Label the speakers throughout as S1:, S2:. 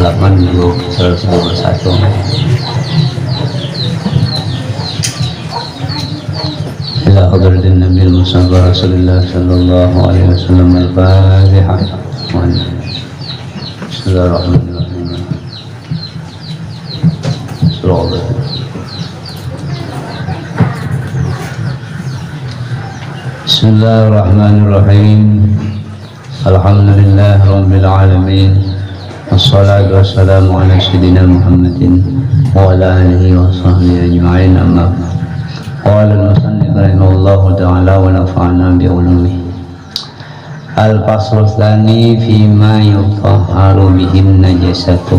S1: halaman 121. Ila hadratin Nabi Mustafa Rasulullah sallallahu alaihi wasallam al-Fatihah. Bismillahirrahmanirrahim. Bismillahirrahmanirrahim. Alhamdulillah rabbil alamin. Wassalatu wassalamu ala sayyidina Muhammadin wa ala alihi wa sahbihi ajma'in, amma ba'd. Qala al-musannif rahimahullahu ta'ala wa nafa'ana bi ulumihi. Al-faslu tsani fi ma yutahharu bihin najasatu.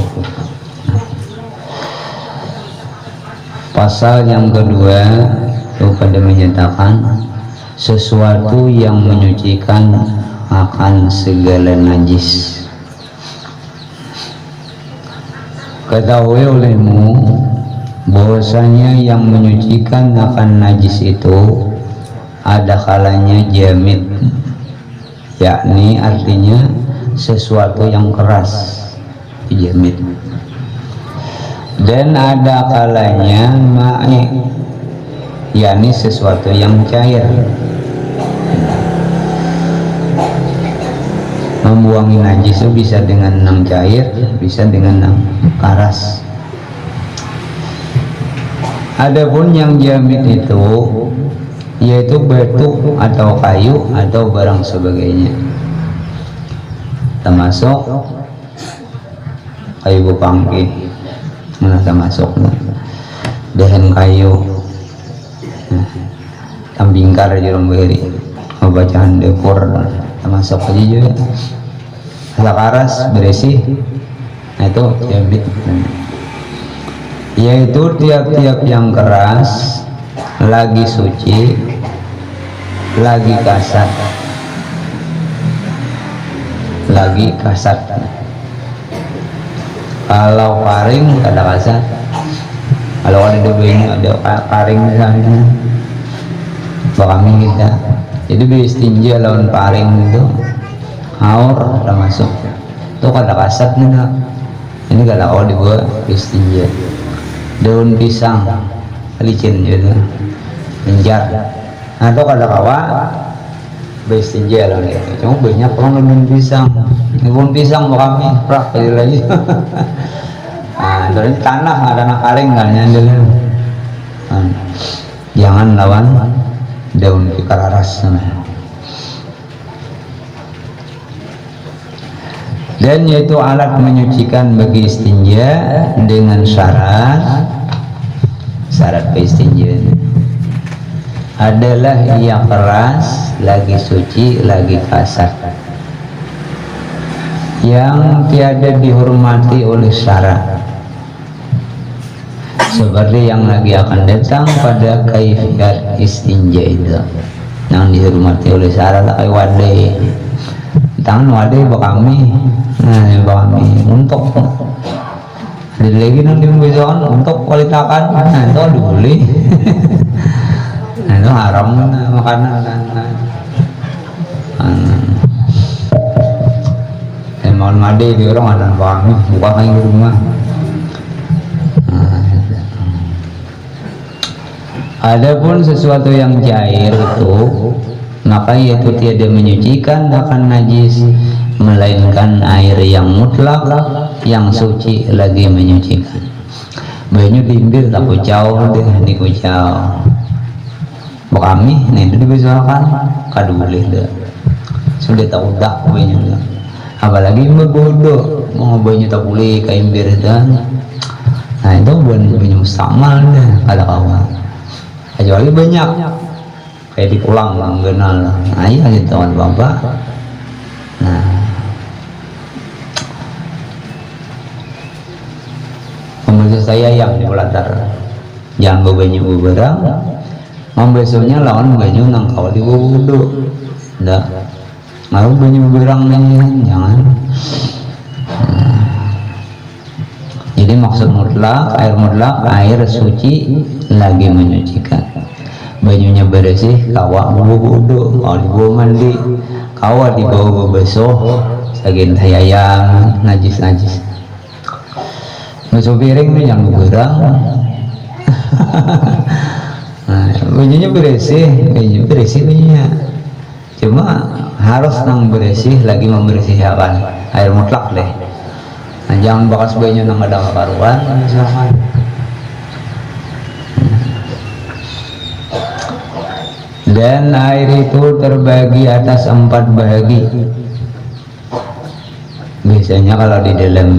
S1: Pasal yang kedua itu pada menyatakan sesuatu yang menyucikan akan segala najis. Ketahui olehmu bahwasanya yang menyucikan akan najis itu ada kalanya jamid, yakni artinya sesuatu yang keras, jamid. Dan ada kalanya ma'i, yakni sesuatu yang cair. Membuangi najis itu bisa dengan yang cair, bisa dengan yang keras. Adapun yang jamid itu yaitu batu atau kayu atau barang sebagainya, termasuk kayu bupangki, mana termasuk dehen kayu, tambingkar jurung beri, bacaan dekor termasuk aja juga. Karas bersih, nah itu jamid. Yaitu tiap-tiap yang keras lagi suci, lagi kasar, lagi kasar. Kalau paring ada kasar, kalau ada debenya ada paring misalnya, kami kita jadi beristinja lawan paring itu haur termasuk itu kada kasat nih. Ini kada kau dibuat beristinja. Daun pisang licin gitu, menjar. Nah itu kada kawa beristinja lawan itu. Cuma banyak orang daun pisang. Daun pisang mau kami prak kali lagi. Nah dari tanah ada nak karing kan nyandel. Jangan lawan daun kararas. Dan yaitu alat menyucikan bagi istinja dengan syarat istinja adalah yang keras, lagi suci, lagi kasar, yang tiada dihormati oleh syara, seperti yang lagi akan datang pada kaifiat istinja itu. Yang dihormati oleh syara tak kayak wadai tangan wadai bakami. Nah bakami untuk lagi nanti besok untuk kualitakan, nah itu dibeli. Nah itu haram makanan. Mau mandi di orang ada bakami buka kain di rumah. Adapun sesuatu yang cair itu maka yaitu tiada menyucikan akan najis, melainkan air yang mutlak, yang suci lagi menyucikan. Banyak diambil tak kucau deh, dikucau. Kami, nah itu dibesokan, kadu boleh deh. Sudah tak udah banyak. Apalagi berbodoh, mau banyak tak boleh kaimbir dan. Nah itu banyak mustamal deh, ada kawan. Kecuali banyak. Kayak dipulang kenal lah, ayah gitu kawan bapak. Nah, menurut saya yang dipelatar jangan bebanyu berang, membesoknya lawan banyu nang kau di wudu, dah, mau banyu berang nih jangan. Jadi maksud mutlak, air suci lagi menyucikan. Bajunya bersih, kawa wudu, kalau dibawa mandi, kawa dibawa bebesoh, sagin hayayang, najis. Masuk piring nih yang berang. Nah, bajunya bersih bajunya. Cuma harus nang bersih lagi membersihkan air mutlak deh. Nah, jangan bekas bajunya nang ada karuan misalkan. Dan air itu terbagi atas 4 bahagi. Biasanya kalau di dalam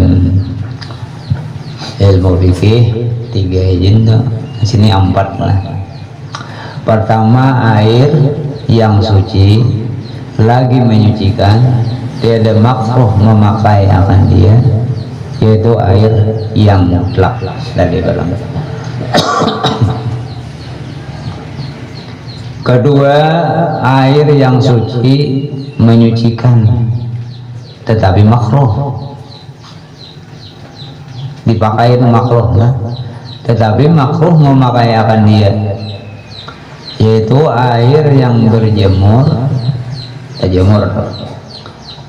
S1: ilmu fikih 3 izin tuh, sini 4 lah. Pertama, air yang suci lagi menyucikan, tiada makruh memakai akan dia, yaitu air yang mutlak dari dalam. Kedua, air yang suci menyucikan tetapi makruh dipakai itu makruh ya? Tetapi makruh memakai akan dia, yaitu air yang berjemur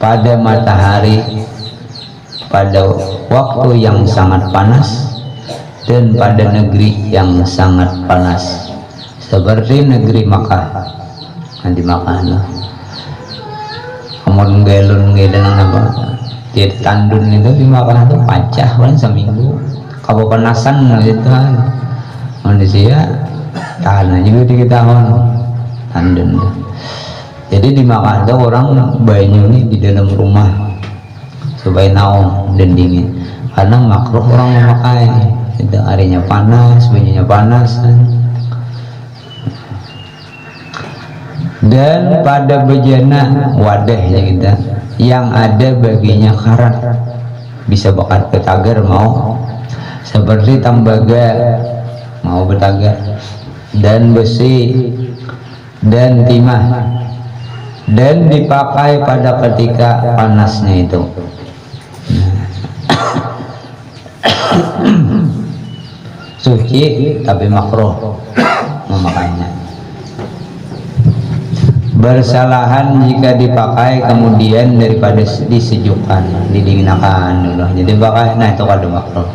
S1: pada matahari pada waktu yang sangat panas dan pada negeri yang sangat panas, seperti negeri Makkah. Nanti Makkah kemudian galon apa di tandun itu di Makkah itu pacah kan seminggu kepanasan gitu kan manusia tahan juga di tahun tandun. Jadi di Makkah itu orang banyu nih di dalam rumah supaya naung dan dingin, karena makruh orang memakai itu, airnya panas, banyunya panas kan. Dan pada bejana wadahnya kita yang ada baginya karat, bisa bakar betagar mau, seperti tembaga mau betagar, dan besi dan timah, dan dipakai pada ketika panasnya itu. Suci tapi makruh memakainya. Bersalahan jika dipakai kemudian daripada disejukkan, didinginkan dulu, jadi pakai, nah itu kalau makruh.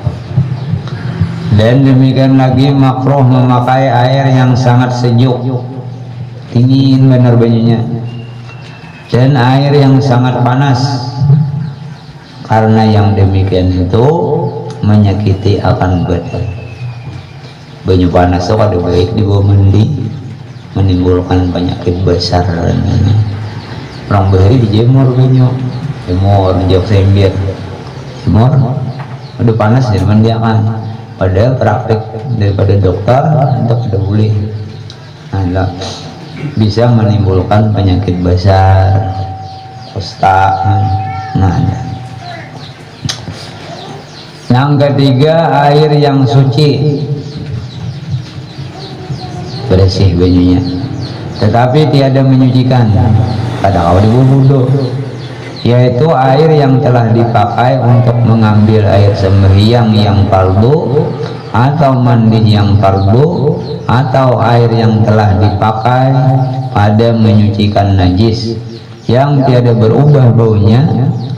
S1: Dan demikian lagi makruh memakai air yang sangat sejuk, dingin benar banyunya, dan air yang sangat panas, karena yang demikian itu menyakiti akan badan. Banyu panas itu kalau baik dibawa mandi menimbulkan penyakit besar. Orang bahari dijemur banyu, jemur jauh sembir, jemur udah panas jadi mandiakan. Pada praktik daripada dokter untuk udah boleh, nah, bisa menimbulkan penyakit besar, kusta. Nah, yang ketiga, air yang suci bersih banyunya tetapi tiada menyucikan, kadang awal dibubuh, yaitu air yang telah dipakai untuk mengambil air sembahyang yang fardu atau mandi yang fardu, atau air yang telah dipakai pada menyucikan najis yang tiada berubah baunya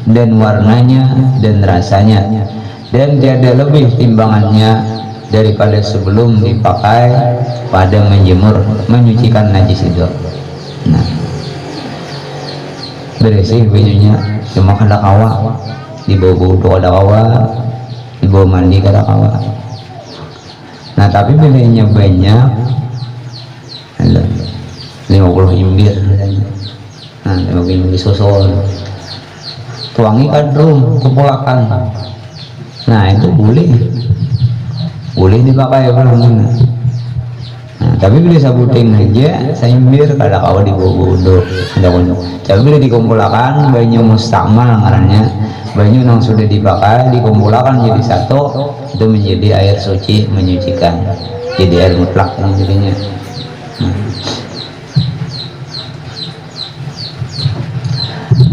S1: dan warnanya dan rasanya, dan tiada lebih timbangannya daripada sebelum dipakai pada menjemur menyucikan najis itu. Nah, bersih bajunya, cuma kada kawa dibawa wudu kada kawa, dibawa mandi kada kawa. Nah, tapi bilanya banyak 50 imbir, nah 50 imbir susul, tuangi kadrung kepulakan, nah itu boleh dipakai apa namanya. Nah, tapi bila sabuting aja saya imbir kada kawa dibawa wudu ada wudu. Tapi bila dikumpulkan banyu mustakmal ngarannya, banyu yang sudah dipakai dikumpulkan jadi satu, itu menjadi air suci menyucikan, jadi air mutlak jadinya.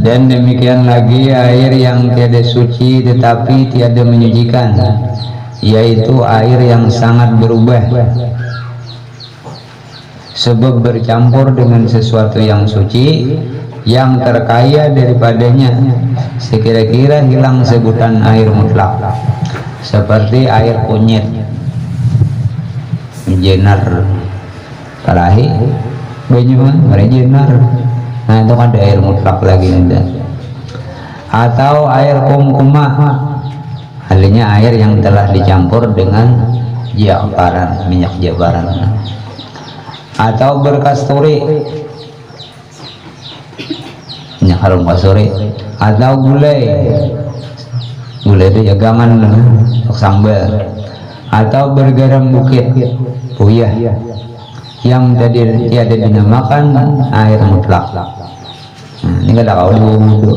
S1: Dan demikian lagi air yang tiada suci tetapi tiada menyucikan, yaitu air yang sangat berubah sebab bercampur dengan sesuatu yang suci yang terkaya daripadanya, sekira-kira hilang sebutan air mutlak. seperti air kunyit, jenar karahi benyuman jenar. Nah itu kan ada air mutlak lagi ada. Atau air kumkumah, halnya air yang telah dicampur dengan jabaran, minyak jabaran. Atau berkasturi, minyak harum kasturi. Atau gulai itu jagangan sambal. Atau bergaram bukit, buyah, yang tadi tiada dinamakan air mutlak. Ini kata kau di wudhu.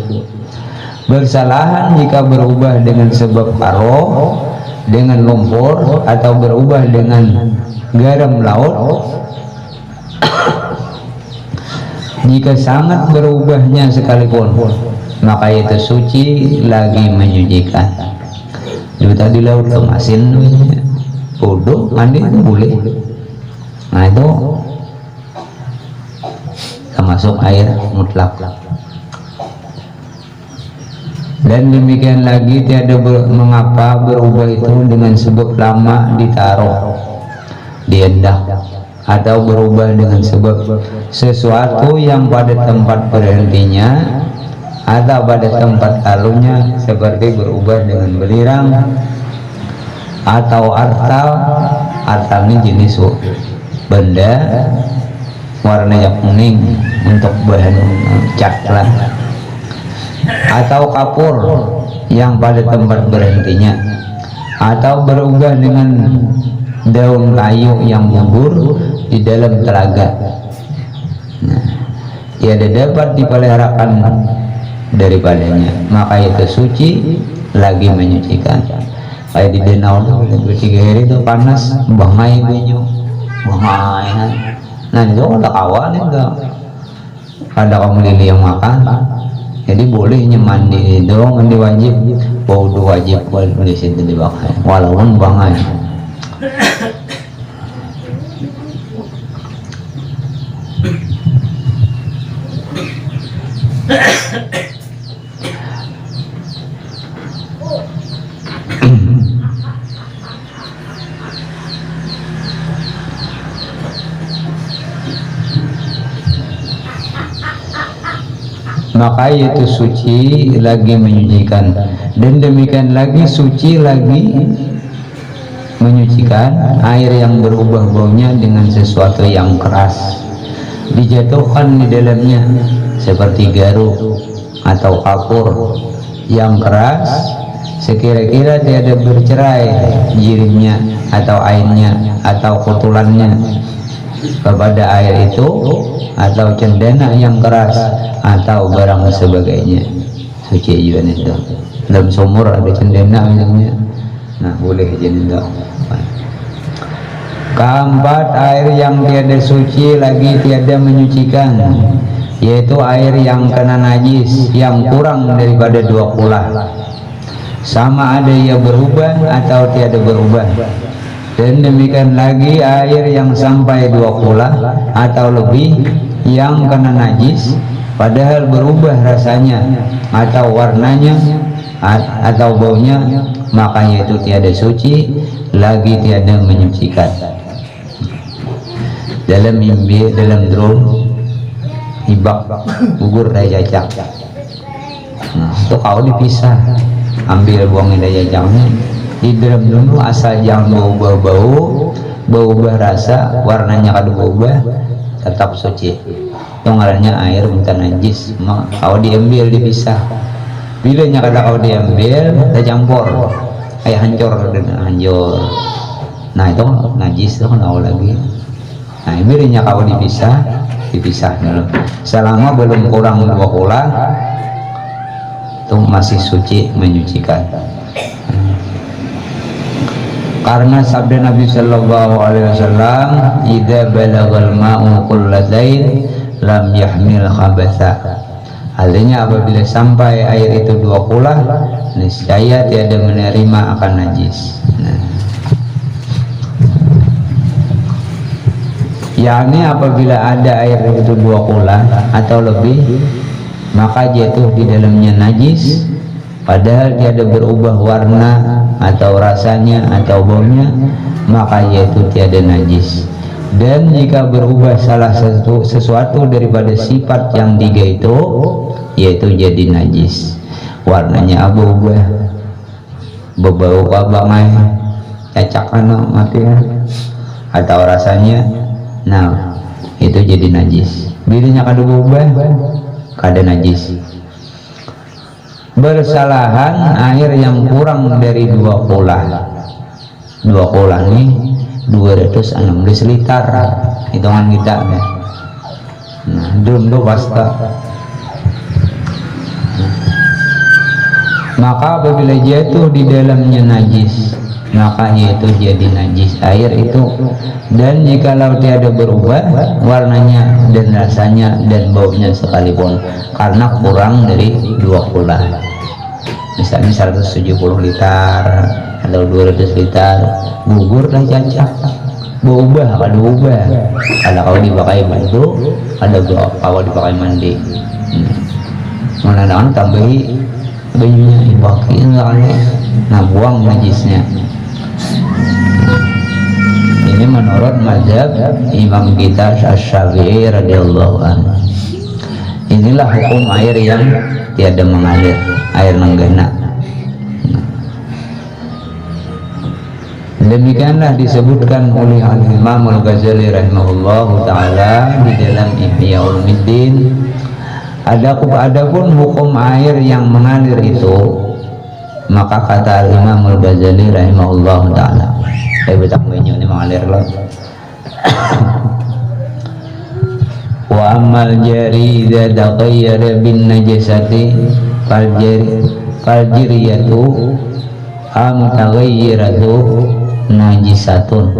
S1: Bersalahan jika berubah dengan sebab karo, dengan lumpur, atau berubah dengan garam laut. Jika sangat berubahnya sekalipun, maka itu suci lagi menyucikan. Jadi tadi laut ke masin, bodoh, mandi itu boleh. Nah itu termasuk air mutlak. Dan demikian lagi tiada mengapa berubah itu dengan sebab lama ditaruh, diendah, atau berubah dengan sebab sesuatu yang pada tempat berhentinya atau pada tempat lalunya, seperti berubah dengan belirang atau artal. Artal ini jenis benda warnanya kuning untuk bahan cat lah. Atau kapur yang pada tempat berhentinya, atau berubah dengan daun kayu yang gugur di dalam telaga. Nah, tiada dapat dipeliharakan daripadanya, maka itu suci lagi menyucikan. Kayak di danau tuh, 3 hari itu panas, bangai banyu, bangai. Nah itu ada kawan itu, ada kaum lili yang makan. Jadi bolehnya mandi itu, mandi wajib, wudhu wajib, di situ dipakai, walaupun bangai. Maka itu suci lagi menyucikan, dan demikian lagi suci lagi menyucikan air yang berubah baunya dengan sesuatu yang keras, dijatuhkan di dalamnya, seperti garuk atau kapur yang keras, sekira-kira tiada bercerai jirimnya atau airnya atau kotorannya kepada air itu, atau cendana yang keras atau barang sebagainya, suci juga itu. Dalam sumur ada cendana misalnya, nah boleh jadi itu. Keempat, air yang tiada suci lagi tiada menyucikan, yaitu air yang kena najis yang kurang daripada 2 kula, sama ada ia berubah atau tiada berubah. Dan demikian lagi air yang sampai 2 kula atau lebih yang kena najis, padahal berubah rasanya atau warnanya atau baunya, makanya itu tiada suci lagi tiada menyucikan. Dalam imbi, dalam drum, hibak, gugur daya cacak. Nah, itu kau dipisah, ambil buangin daya cacaknya. Di dalam dulu asal jangan bau-bau rasa, warnanya kada berubah, tetap suci. Itu ngarannya air bukan najis, kau diambil dipisah. Bila nya kada kau diambil, tercampur, kayak hancur dengan hancur. Nah itu najis, itu kan lagi. Nah bila nya kau dipisah dulu. Selama belum kurang 2 kula, itu masih suci menyucikan. Karena sabda Nabi Sallallahu Alaihi Wasallam, "Idza balagal ma'u qullatayn lam yahmil khabatha." Artinya apabila sampai air itu 2 kula, niscaya tiada menerima akan najis. Nah, yakni apabila ada air itu 2 kula atau lebih, maka jatuh di dalamnya najis, padahal tiada berubah warna atau rasanya atau baunya, maka yaitu tiada najis. Dan jika berubah salah satu sesuatu daripada sifat yang tiga itu, yaitu jadi najis. Warnanya berubah, berbau kabangai, cacakan mati ya, atau rasanya, nah itu jadi najis. Bilinya kada berubah, kada najis. Bersalahan air yang kurang dari 2 kula. 2 kula nih 216 liter hitungan kita ya. Nah, dulu basta. Maka apabila jatuh di dalamnya najis, maka yaitu jadi najis air itu. Dan jikalau tiada berubah warnanya dan rasanya dan baunya sekalipun, karena kurang dari 2 kula, misalnya 170 liter atau 200 liter, gugur lah cacak, berubah kalau berubah. Kalau dipakai baju, ada kalau dipakai mandi, mana-mana tambahi bajunya dipakai, nah buang najisnya. Ini menurut mazhab imam kita Asy-Syafi'i radhiyallahu anhu. Inilah hukum air yang tiada mengalir, air menggena. Demikianlah disebutkan oleh Imam Al-Ghazali rahimahullahu taala di dalam Ihya Ulumuddin. Adapun hukum air yang mengalir itu, maka kata Imam Al-Ghazali rahimahullahu taala, betak banyu ini mengalir loh. Wa amal jari idza taghayyara bin najasati faljiriyatu mutaghayyiratu najisatun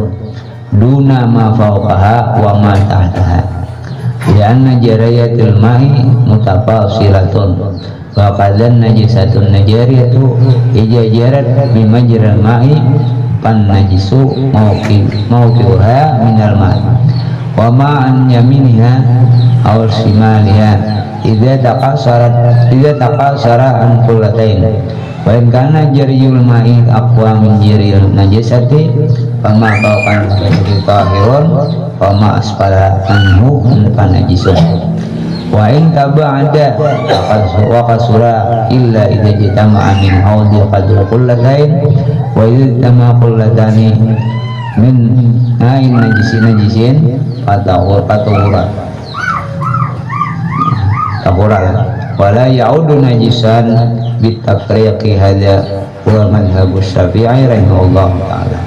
S1: duna ma fawqaha wa ma tahtaha, lianna jarayatul ma'i mutafasilatun wa qadzan najisatun najariyatu ijajarat bimajral ma'i pan najisu mawqi'uha minal ma'i wa ma'an yaminiha aw shimaliha idza taqasara an qullatain wa in kana jariyul ma'i aqwa min jariyil najasati fama fawqan tahirun wa ma asfala anhu pan najisun wa in taba'ada wa kasura illa idza jitama'a min hawdi qadru qullatain wa idza tama qullatani min ain najisin fatahura wala ya'udu najisan bitafriqi hadza wa madhhabu Syafi'i rahimahullah ta'ala.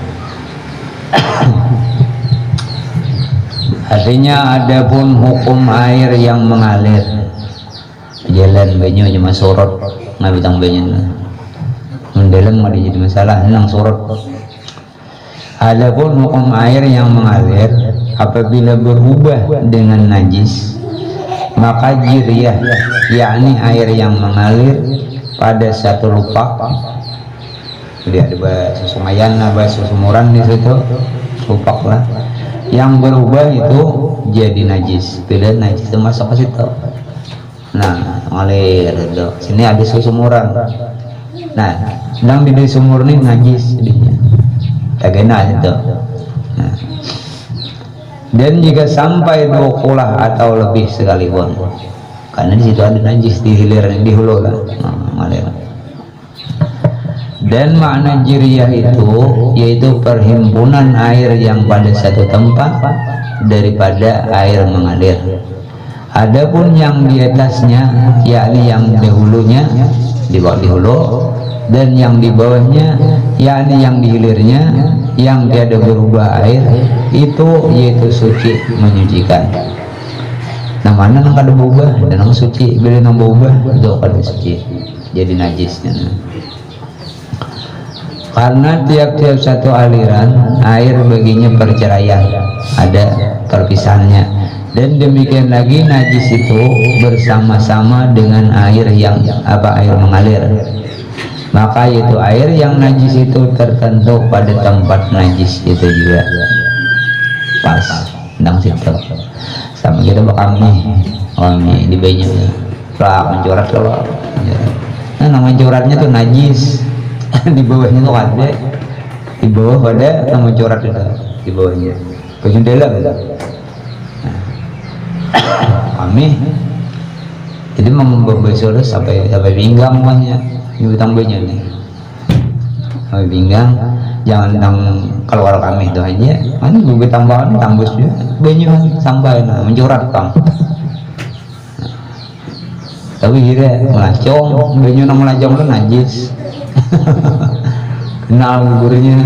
S1: Artinya adapun hukum air yang mengalir, jalan banyu cuma sorot ngabitang banyu mendalam ada jadi masalah nang sorot. Adapun hukum air yang mengalir apabila berubah dengan najis, maka jiriyah, yakni air yang mengalir pada satu lupak, dia ada susumayan, ada susumuran di situ, lupak lah, yang berubah itu jadi najis. Bila najis itu masuk ke situ, nah ngalir itu. Sini ada susumuran, nah sedang di sumur ini najis jadinya, kagena itu. Nah, dan jika sampai 2 kulah atau lebih sekalipun, karena di situ ada najis di hilir di hulu lah, ngalir. Dan makna jiriyah itu yaitu perhimpunan air yang pada satu tempat daripada air mengalir. Adapun yang di atasnya, yakni yang dahulunya di bawah di hulu, dan yang di bawahnya, yakni yang di hilirnya, yang tiada berubah air, itu yaitu suci menyucikan. Namanya nang kada berubah dan nang suci, bila nang berubah itu kada suci, jadi najisnya. Karena tiap-tiap satu aliran air baginya perceraian, ada perpisahannya. Dan demikian lagi najis itu bersama-sama dengan air yang air mengalir. Maka itu air yang najis itu tertentu pada tempat najis itu juga pas tentang situ. Sama kita bakal nih di banyu plak mencoret kalau Nah, nama coratnya tuh najis. Di bawahnya tuh ada, di bawah ada nama corat itu di bawahnya ke jendela gitu. Kami jadi membawa terus sampai pinggang banyak di tambahnya nih sampai pinggang, jangan tang keluar kami itu aja mana gue tambahan tambus juga banyak sampai mencorat kang. Tapi kira melacong banyak nama melacong itu najis. Kenal gurunya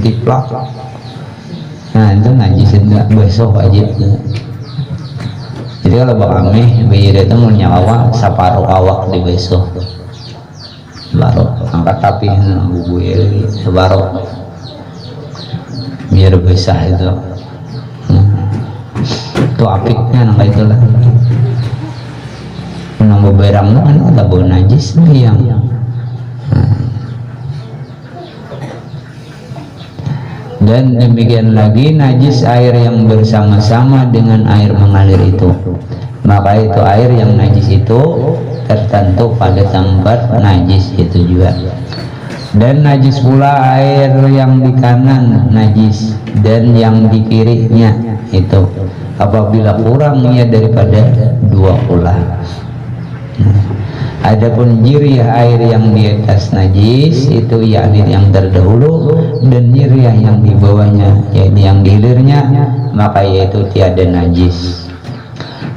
S1: tiplak. Nah itu najis enggak besok aja. Jadi kalau kami biar itu mau nyawa separuh awak di besok baru angkat tapi bubu separuh biar besar itu. Itu apiknya nang itulah. Menambah barang kan ada bau najis yang dan demikian lagi najis air yang bersama-sama dengan air mengalir itu, maka itu air yang najis itu tertentu pada tempat najis itu juga. Dan najis pula air yang di kanan najis dan yang di kirinya itu apabila kurangnya daripada 2 kula. Adapun jiriah air yang di atas najis itu yakni yang terdahulu, dan jiriah yang di bawahnya yaitu yang di hilirnya, maka yaitu tiada najis.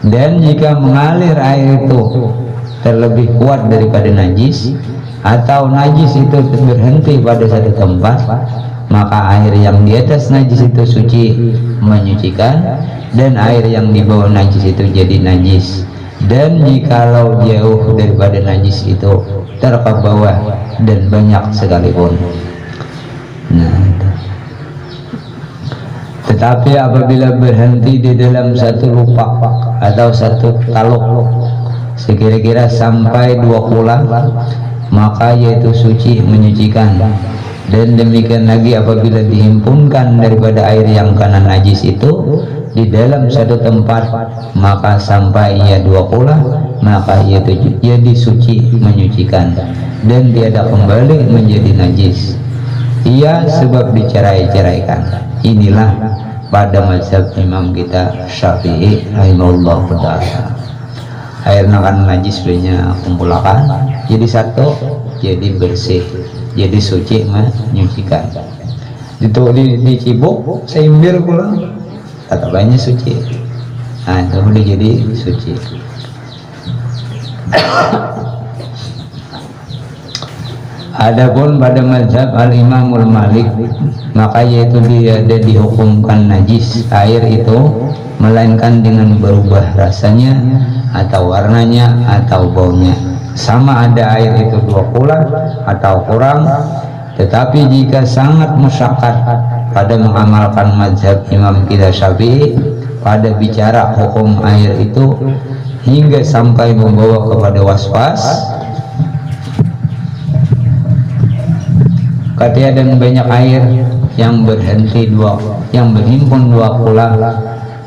S1: Dan jika mengalir air itu terlebih kuat daripada najis, atau najis itu berhenti pada satu tempat, maka air yang di atas najis itu suci menyucikan, dan air yang di bawah najis itu jadi najis. Dan jikalau jauh daripada najis itu terkebawa dan banyak sekalipun. Nah, tetapi apabila berhenti di dalam satu lupak atau satu taluk sekira-kira sampai 2 kula, maka yaitu suci menyucikan. Dan demikian lagi apabila dihimpunkan daripada air yang kanan najis itu di dalam satu tempat, maka sampai ia 2 kula, maka yaitu jadi suci menyucikan dan tiada kembali menjadi najis. Ia sebab dicerai-ceraikan. Inilah pada mazhab imam kita Syafi'i rahimahullah ta'ala. Air nakan najis banyak kumpulakan jadi satu, jadi bersih, jadi suci menyucikan. Itu di cibuk seimbir pulang kata banyak suci. Nah itu udah jadi suci. Adapun pada mazhab al-Imamul Malik, maka yaitu dia ada dihukumkan najis air itu melainkan dengan berubah rasanya atau warnanya atau baunya. Sama ada air itu 2 kula atau kurang. Tetapi jika sangat musyaqqat pada mengamalkan mazhab imam kita Syafi'i pada bicara hukum air itu hingga sampai membawa kepada was-was, ketika dan banyak air yang berhenti yang berhimpun 2 kula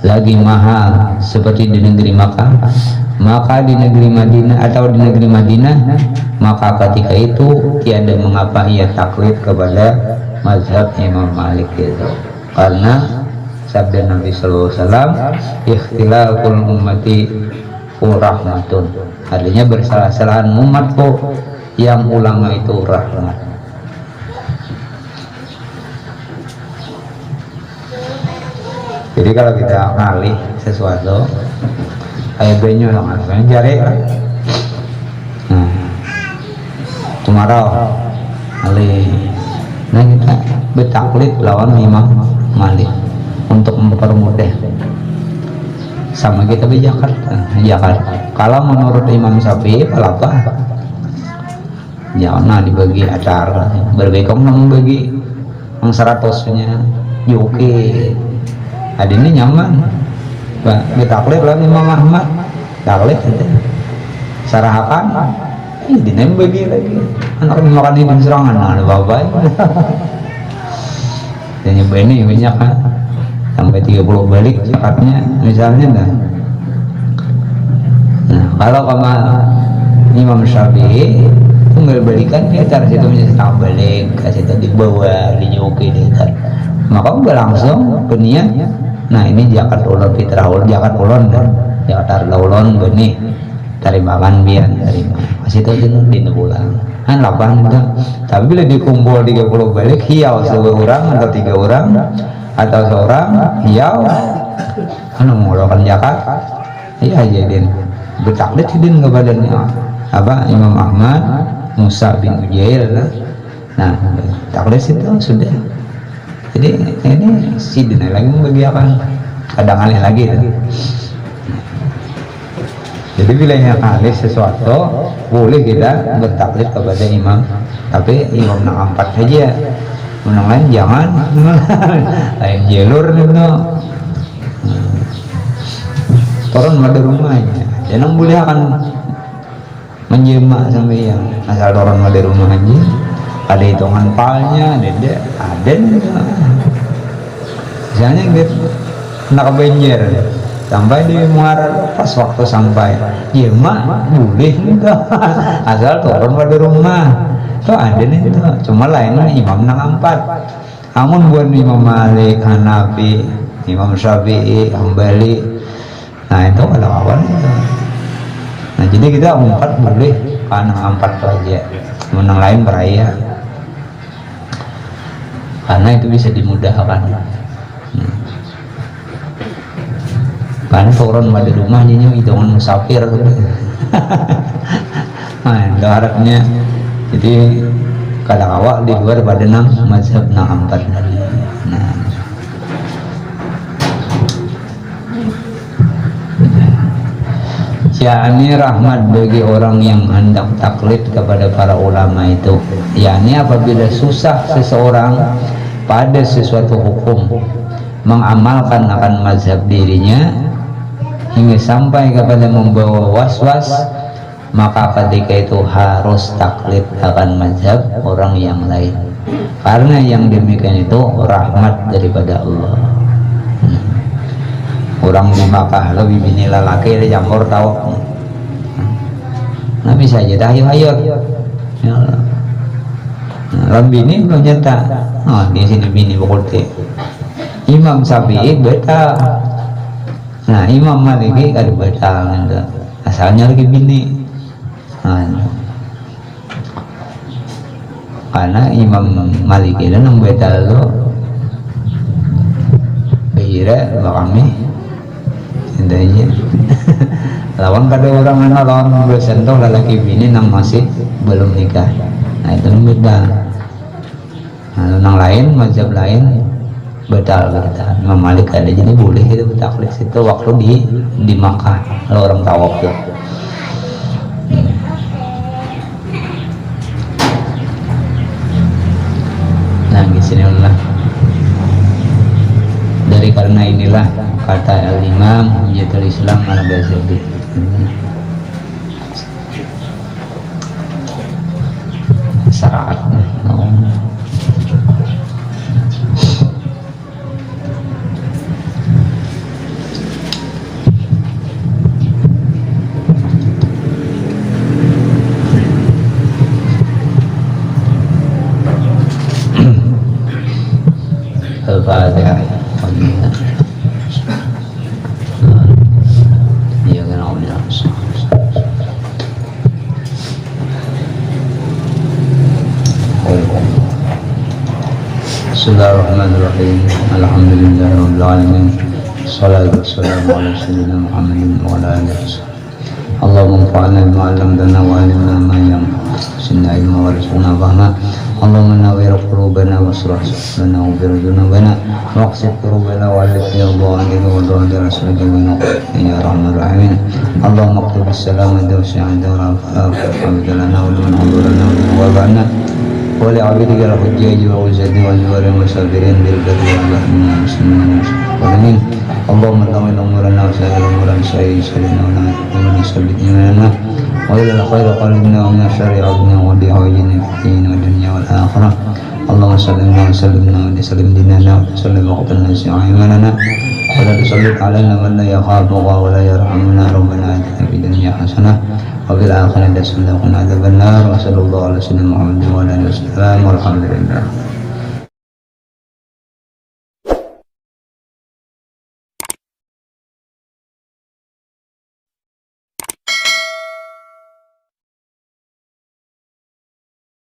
S1: lagi mahal seperti di negeri Makkah, maka di negeri Madinah atau di negeri Madinah, maka ketika itu tiada mengapa ia taklid kepada mazhab Imam Malik itu, karena sabda Nabi sallallahu alaihi wasallam, ikhtilaful ummati rahmatun, artinya bersalah-salahan umatku yang ulama itu rahmat. Jadi kalau kita ngalih sesuatu kayak benyo dong, jari kemarau ngalih. Nah kita bertaklid lawan Imam Malik untuk mempermudah. Sama kita di Jakarta. Kalau menurut Imam Syafi'i apa? Jangan dibagi acara, berbekong membagi yang 100-nya Yuki. Adini nyaman, Pak. Ditaklid lah Imam Ahmad, taklid itu. Sarahakan, dinem bagi lagi. Anak makan ini serangan, ada bapak. Dan ini banyak kan, sampai 30 balik zakatnya, misalnya dah. Nah, kalau Imam Syafi'i tunggal balikan dia tar situ menyetak balik kasih itu dibawa dijoki dia tar maka langsung berniat nah ini zakat ulun fitrah ulun zakat ulun dan zakat ulun benih tarimakan biar terima kasih itu dina pulang kan 8 itu tapi bila dikumpul 30 balik hiau 2 orang atau 3 orang atau seorang hiau kan mengeluarkan zakat iya jadiin bertaklid sidin kepadanya apa Imam Ahmad Musa bin Ujair nah taklid itu sudah jadi ini sidin lagi membagiakan kadang alih lagi itu. Jadi bilangnya kali sesuatu boleh kita bertaklid kepada imam tapi imam yang 4 saja yang lain jangan lain jalur itu turun pada rumahnya jangan boleh akan menjemak sampai yang asal turun pada rumahnya ada hitungan palnya ada misalnya gitu nak banjir sampai di muara pas waktu sampai ya mak boleh gitu asal turun pada rumah itu ada nih itu cuma lainnya imam nang 4 namun buat Imam Malik, Hanafi, Imam Syafi'i, Hambali nah itu ada kawan itu nah jadi kita 4 boleh karena 4 saja menang lain beraya karena itu bisa dimudahkan kan turun pada rumah nyinyum hitungan musafir nah itu harapnya jadi kadang awak di luar pada mazhab 4 nah yakni rahmat bagi orang yang hendak taklid kepada para ulama itu yakni apabila susah seseorang pada sesuatu hukum mengamalkan akan mazhab dirinya hingga sampai kepada membawa was-was maka ketika itu harus taklid akan mazhab orang yang lain karena yang demikian itu rahmat daripada Allah. Orang di Makkah lebih bini lelaki dia campur tahu nah bisa aja dah ayo ya lebih ini belum nyetak di sini bini bekote Imam Syafi'i beta nah Imam Maliki ada beta asalnya lagi bini karena Imam Maliki dan yang beta lo kira kami intinya lawan kada orang anak lawan bersentuh lelaki bini nang masih belum nikah nah itu beda nah nang lain mazhab lain betal kita Imam Malik ada jadi boleh itu bertaklid itu waktu di Makkah kalau orang tawaf tuh nah di sini lah dari karena inilah kata Al-Imam Hujjatul Islam Al-Ghazali syarat Al-Fatihah. Iya kan Allah. Bismillahirrahmanirrahim. Alhamdulillahirabbil alamin. Shallallahu ala sayyidina Muhammadin wa ala alihi wasallam. Allahumma anfa'na bima 'allamtana wa 'allimna ma yanfa'una. Zidna ilman warzuqna fahma. Allahumma nawwir qulubana washrah sadrana wa ghfir dzunubana waqsid qulubana wa alif ya Allah wa dhahir rasulika ya rahman rahimin. Allahumma qul bisalamati wa sa'adana wa hamdalana wa liman hadurana wa ba'na wa li 'abidika al-hujjaj wa uzadi wa zuwari wa sabirin bil birri wal bahri muslimin wa amin. Allahumma tawil umurana wa sahil umuran sayyidina wa nabiyina sayyidina وإلى الخير قلبنا ومن الشر عبدنا ولحوائجنا في الدين والدنيا والآخرة. اللهم صل وسلم وسلم ديننا وسلم وقتنا إيماننا ولا تسلط علينا من لا يخافك ولا يرحمنا. ربنا آتنا في الدنيا حسنة wa fil akhirati hasanatan wa qina adzabannar wa sallallahu alaihi wasallam walhamdulillah.